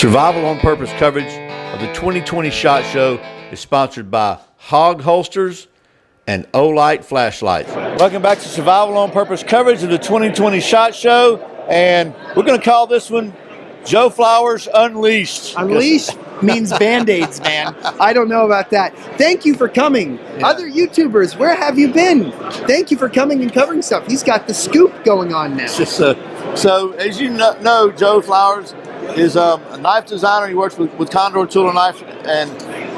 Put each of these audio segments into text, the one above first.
Survival on Purpose coverage of the 2020 SHOT Show is sponsored by Hog Holsters and Olight Flashlights. Welcome back to Survival on Purpose coverage of the 2020 SHOT Show, and we're going to call this one Joe Flowers Unleashed. Unleashed means Band-Aids, man. I don't know about that. Thank you for coming. Yeah. Other YouTubers, where have you been? Thank you for coming and covering stuff. He's got the scoop going on now. So as you know, Joe Flowers is a knife designer. He works with Condor tool and knife, and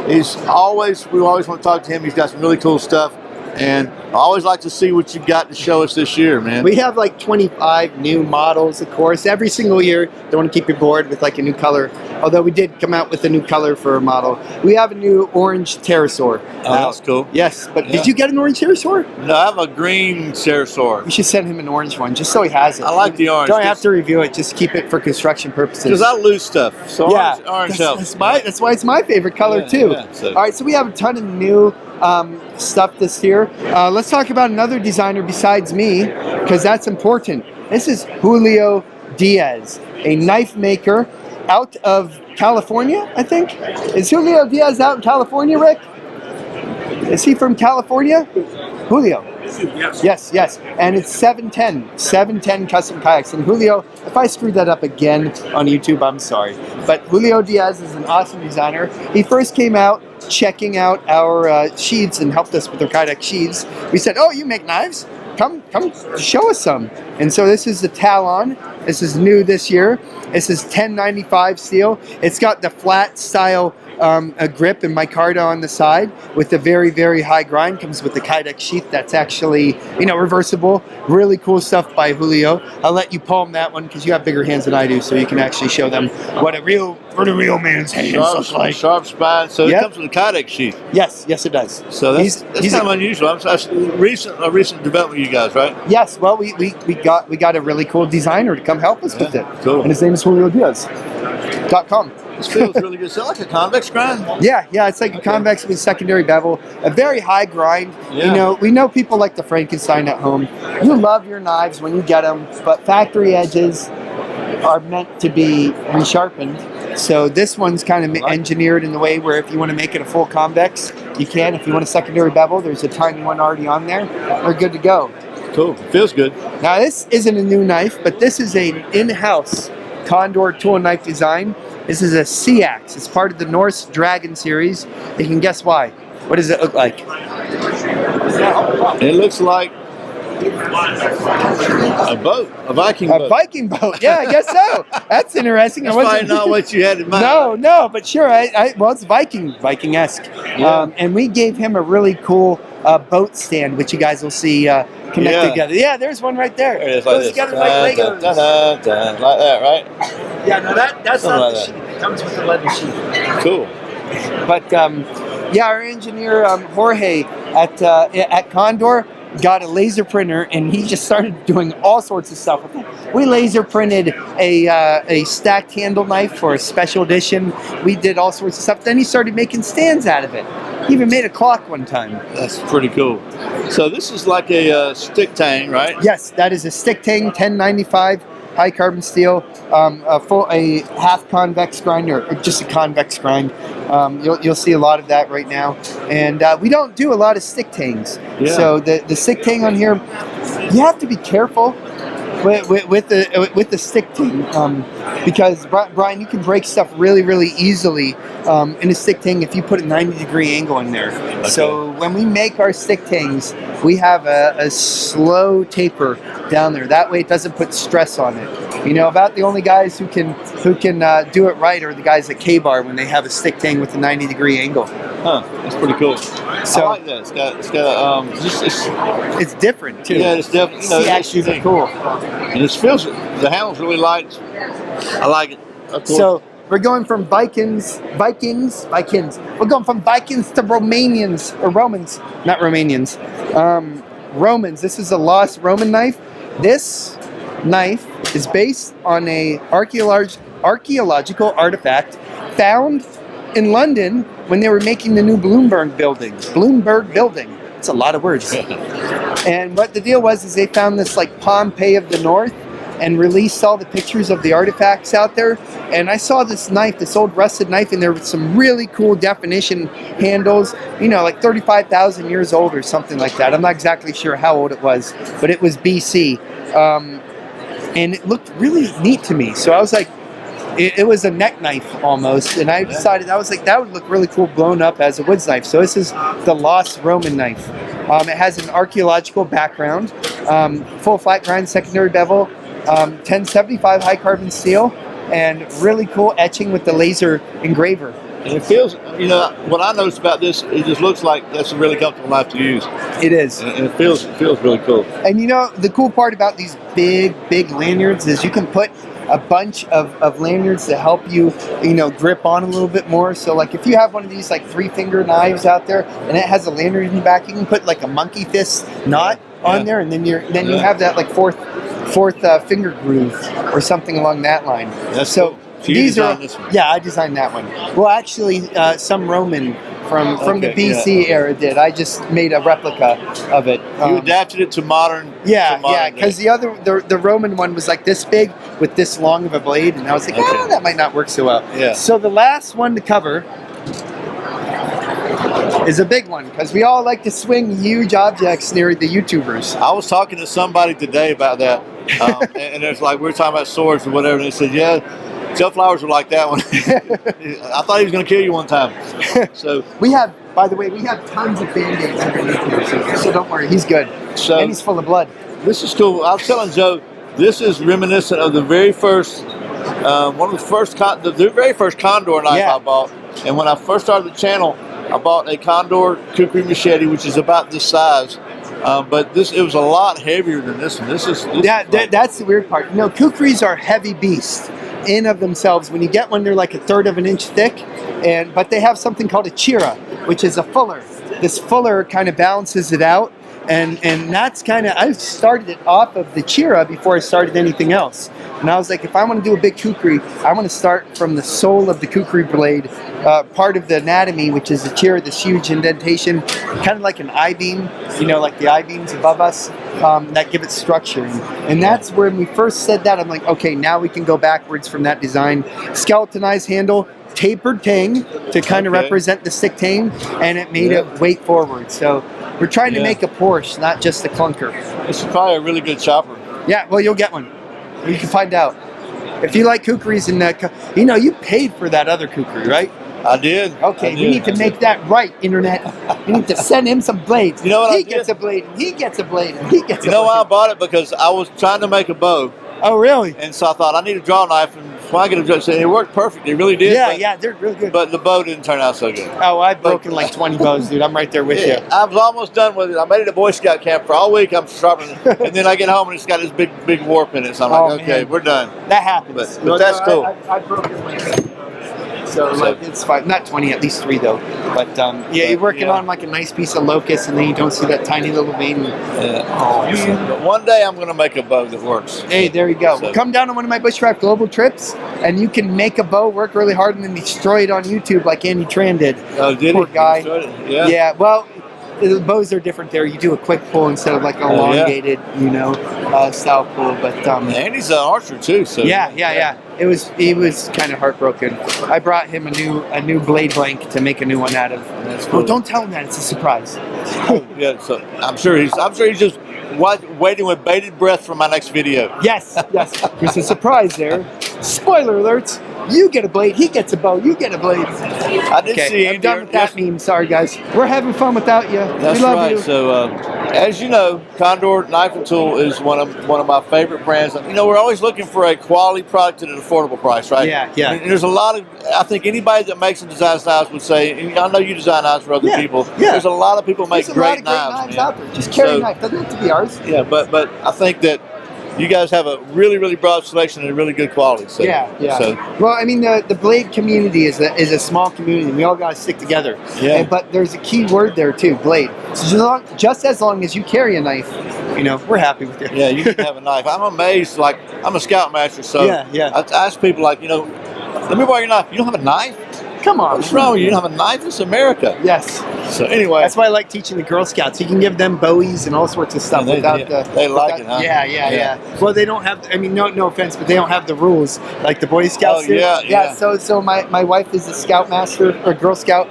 we always want to talk to him. He's got some really cool stuff, and I always like to see what you've got to show us this year, man. We have like 25 new models, of course, every single year. Don't want to keep you bored with like a new color, although we did come out with a new color for a model. We have a new orange pterosaur. Oh, that's cool. Yes, but Yeah. Did you get an orange pterosaur? No, I have a green pterosaur. We should send him an orange one, just so he has it. I like the orange. Don't have to review it, just keep it for construction purposes. Because I lose stuff, so Yeah, orange helps. that's why it's my favorite color too. Yeah, so. All right, so we have a ton of new stuff this year. Let's talk about another designer besides me, because that's important. This is Julio Diaz, a knife maker out of California, I think. Is Julio Diaz out in California, Rick? Is he from California? Julio. Yes. And it's 710 custom kayaks. And Julio, if I screwed that up again on YouTube, I'm sorry. But Julio Diaz is an awesome designer. He first came out checking out our sheaths and helped us with our kayak sheaths. We said, oh, you make knives? Come show us some. And so this is the Talon. This is new this year. This is 1095 steel. It's got the flat style a grip and micarta on the side with the very, very high grind. Comes with the kydex sheath that's actually, reversible. Really cool stuff by Julio. I'll let you palm that one because you have bigger hands than I do, so you can actually show them what a real man's hands look like. Sharp spine. So Yep. it comes with a kydex sheath. Yes, it does. So that's kind of unusual. That's a recent development, you guys, right? Yes, well, we got a really cool designer to come help us with it. Cool. And his name is JulioDiaz.com. This feels really good. Is that like a convex grind? Yeah, it's like a convex with secondary bevel, a very high grind. Yeah. We know people like the Frankenstein at home. You love your knives when you get them, but factory edges are meant to be resharpened. So this one's kind of engineered in the way where if you want to make it a full convex, you can. If you want a secondary bevel, there's a tiny one already on there. We're good to go. Cool. Feels good. Now this isn't a new knife, but this is an in-house Condor tool and knife design. This is a C-axe. It's part of the Norse Dragon series. You can guess why. What does it look like? It looks like a boat, a Viking boat. A Viking boat. Yeah, I guess so. That's interesting. That's probably not what you had in mind. No, but sure. Well, it's Viking-esque. Yeah. And we gave him a really cool boat stand, which you guys will see connected together. Yeah, there's one right there. There it is, like Goes this. together like Legos. Like that, right? Yeah, no, that's Something not like the that. sheath. It comes with the leather sheath. Cool. But our engineer Jorge at Condor got a laser printer, and he just started doing all sorts of stuff with it. We laser printed a stacked handle knife for a special edition. We did all sorts of stuff. Then he started making stands out of it. He even made a clock one time. That's pretty cool. So this is like a stick tang, right? Yes, that is a stick tang 1095 high carbon steel, a half convex grind or just a convex grind. You'll see a lot of that right now, and we don't do a lot of stick tangs. Yeah. So the stick tang on here, you have to be careful with the stick tang because Brian, you can break stuff really easily in a stick tang if you put a 90-degree angle in there. Okay. So when we make our stick tangs, we have a slow taper down there. That way it doesn't put stress on it. About the only guys who can do it right are the guys at K-Bar when they have a stick tang with a 90-degree angle. Huh, that's pretty cool. So I like that. it's different too. Yeah, it's definitely. C-axes are cool. And it feels the handle's really light. I like it. That's cool. So we're going from Vikings. We're going from Vikings to Romanians, or Romans, not Romanians. Romans. This is a lost Roman knife. This knife is based on a archaeological artifact found in London when they were making the new Bloomberg building. It's a lot of words. And what the deal was is they found this like Pompeii of the North, and released all the pictures of the artifacts out there. And I saw this knife, this old rusted knife, and there was some really cool definition handles, you know, like 35,000 years old or something like that. I'm not exactly sure how old it was, but it was BC. And it looked really neat to me. So I was like, it was a neck knife almost, and I decided, I was like, that would look really cool blown up as a woods knife. So this is the Lost Roman knife. It has an archaeological background, full flat grind secondary bevel, 1075 high carbon steel, and really cool etching with the laser engraver. And it feels, you know, what I noticed about this, it just looks like that's a really comfortable knife to use. It is. And it feels really cool. And you know, the cool part about these big lanyards is you can put a bunch of lanyards to help you, you know, grip on a little bit more. So like if you have one of these like 3-finger knives out there and it has a lanyard in the back, you can put like a monkey fist knot on there, and then you have that like fourth finger groove or something along that line. That's so cool. So these are, this one. yeah, I designed that one. Well, actually, some Roman from the BC era did. I just made a replica of it. You adapted it to modern. Yeah, because the Roman one was like this big with this long of a blade, and I was like, oh, that might not work so well. Yeah. So the last one to cover is a big one, because we all like to swing huge objects near the YouTubers. I was talking to somebody today about that, and there's like, we were talking about swords or whatever, and they said, yeah, Joe Flowers would like that one. I thought he was going to kill you one time. So we have, by the way, we have tons of Band-Aids underneath here, so don't worry, he's good. So, and he's full of blood. This is cool. I was telling Joe, this is reminiscent of the very first, the very first Condor knife I bought. And when I first started the channel, I bought a Condor Kukri machete, which is about this size. But it was a lot heavier than this one. That's the weird part. You know, Kukris are heavy beasts in of themselves. When you get one, they're like 1/3 of an inch thick, but they have something called a chira, which is a fuller. This fuller kind of balances it out, and that's kind of, I started it off of the chira before I started anything else. And I was like, if I want to do a big kukri, I want to start from the sole of the kukri blade, part of the anatomy, which is the chira, this huge indentation, kind of like an I-beam, you know, like the I-beams above us, that give it structure. And that's where when we first said that, I'm like, okay, now we can go backwards from that design. Skeletonized handle, tapered tang to kind of represent the stick tang, and it made it weight forward. So we're trying to make a Porsche, not just a clunker. This is probably a really good chopper. Yeah, well, you'll get one. You can find out. If you like kukris, and you know, you paid for that other kukri, right? I did. Okay, we need to make that right, internet. We need to send him some blades. You know what? He gets a blade, and he gets a blade, and he gets a blade. You know why I bought it? Because I was trying to make a bow. Oh, really? And so I thought I need a draw knife, and so I get a draw. So it worked perfect. It really did. Yeah, they're really good. But the bow didn't turn out so good. Oh, I've broken like 20 bows, dude. I'm right there with you. I was almost done with it. I made it a Boy Scout camp for all week. I'm sharpening it, and then I get home and it's got this big warp in it. So I'm like, okay, we're done. That happens. But that's cool. I've broken like 20 bows. So like, it's fine. Not 20, at least 3 though. But yeah, you're working on like a nice piece of locust, and then you don't see that tiny little vein. But one day I'm going to make a bow that works. Hey, there you go. So. Come down on one of my bushcraft global trips, and you can make a bow, work really hard, and then destroy it on YouTube like Andy Tran did. Oh, did Poor he? guy. Yeah. Yeah. Well, the bows are different there. You do a quick pull instead of like an elongated, you know, style pull. But Andy's an archer too. So yeah. He was kind of heartbroken. I brought him a new blade blank to make a new one out of. That's cool. Oh, don't tell him that. It's a surprise. Yeah. So I'm sure he's just waiting with bated breath for my next video. Yes. There's a surprise there. Spoiler alerts. You get a blade, he gets a bow, you get a blade. I did see Andy. I'm done with that meme. Sorry, guys. We're having fun without you. That's we love right. you. So, as you know, Condor Knife and Tool is one of my favorite brands. You know, we're always looking for a quality product at an affordable price, right? Yeah. And there's a lot of, I think anybody that makes and designs knives would say, and I know you design knives for other people. Yeah. There's a lot of people make great knives out there. Just carry a knife. Doesn't have to be ours. Yeah, but I think that you guys have a really broad selection and a really good quality. So, yeah. So, well, I mean, the blade community is a small community. We all got to stick together. Yeah. But there's a key word there too, blade. So just as long as you carry a knife, you know, we're happy with you. Yeah, you can have a knife. I'm amazed. Like, I'm a scoutmaster, so yeah. I ask people, like, you know, let me borrow your knife. You don't have a knife? Come on. What's wrong with you? You don't have a knife? It's America. Yes. So anyway. That's why I like teaching the Girl Scouts. You can give them Bowies and all sorts of stuff They like without, it, huh? Yeah. Well, they don't have. I mean, no offense, but they don't have the rules like the Boy Scouts do. Yeah. So my wife is a Scoutmaster or Girl Scout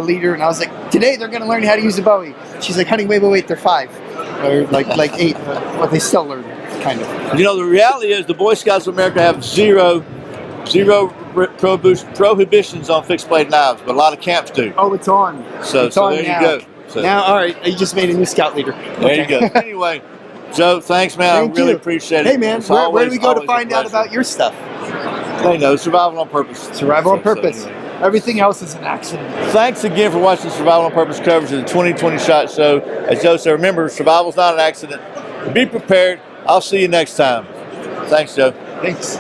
leader, and I was like, today they're going to learn how to use a Bowie. She's like, honey, wait, they're 5 or like 8, but they still learn kind of. You know, the reality is the Boy Scouts of America have zero prohibitions on fixed blade knives, but a lot of camps do. Oh, it's on. So on there now. you go. So, now, all right, you just made a new Scout leader. There you go. Anyway, Joe, thanks, man. Thank I really you. appreciate it. Hey, man, where do we go to find out about your stuff? They know, Survival on Purpose. Survival on Purpose. So anyway. Everything else is an accident. Thanks again for watching Survival on Purpose coverage of the 2020 SHOT Show. As Joe said, remember, survival's not an accident. Be prepared. I'll see you next time. Thanks, Joe. Thanks.